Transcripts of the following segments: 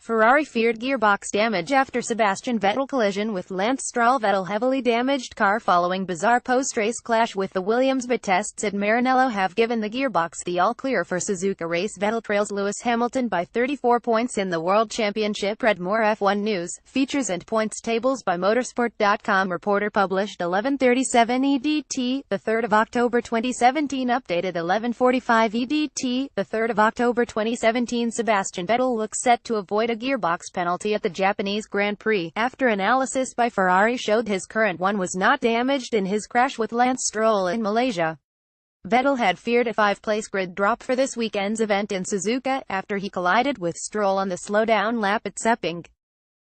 Ferrari feared gearbox damage after Sebastian Vettel collision with Lance StrollVettel heavily damaged car following bizarre post-race clash with the Williams, but tests at Maranello have given the gearbox the all-clear for Suzuka race. Vettel trails Lewis Hamilton by 34 points in the World Championship. Read more F1 news, features and points tables by motorsport.com. Reporter published 11:37 EDT, the 3rd of October 2017. Updated 11:45 EDT, the 3rd of October 2017. Sebastian Vettel looks set to avoid a gearbox penalty at the Japanese Grand Prix, after analysis by Ferrari showed his current one was not damaged in his crash with Lance Stroll in Malaysia. Vettel had feared a 5-place grid drop for this weekend's event in Suzuka, after he collided with Stroll on the slowdown lap at Sepang.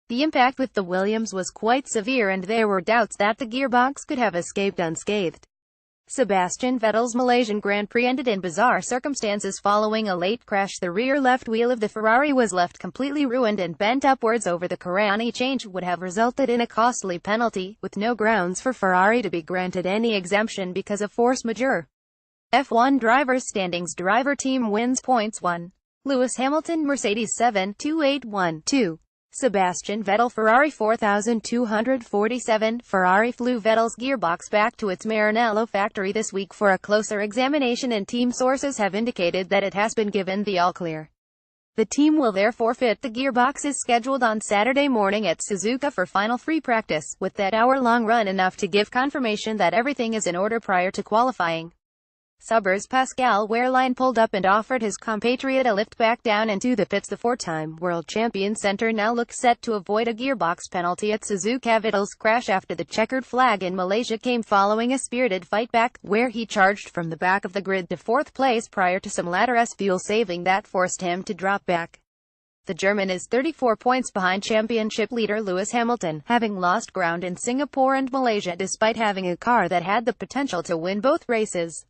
The impact with the Williams was quite severe and there were doubts that the gearbox could have escaped unscathed. Sebastian Vettel's Malaysian Grand Prix ended in bizarre circumstances following a late crash. The rear left wheel of the Ferrari was left completely ruined and bent upwards over the car. Any change would have resulted in a costly penalty, with no grounds for Ferrari to be granted any exemption because of force majeure. F1 drivers standings. Driver team wins points 1. Lewis Hamilton Mercedes 7,281-2. Sebastian Vettel Ferrari 4,247. Ferrari flew Vettel's gearbox back to its Maranello factory this week for a closer examination, and team sources have indicated that it has been given the all-clear. The team will therefore fit the gearbox is scheduled on Saturday morning at Suzuka for final free practice, with that hour-long run enough to give confirmation that everything is in order prior to qualifying. Subbers Pascal Wehrlein pulled up and offered his compatriot a lift back down into the pits. The 4-time world champion center now looks set to avoid a gearbox penalty at Suzuka. Vettel's crash after the checkered flag in Malaysia came following a spirited fight back, where he charged from the back of the grid to 4th place prior to some ladder-s fuel saving that forced him to drop back. The German is 34 points behind championship leader Lewis Hamilton, having lost ground in Singapore and Malaysia despite having a car that had the potential to win both races.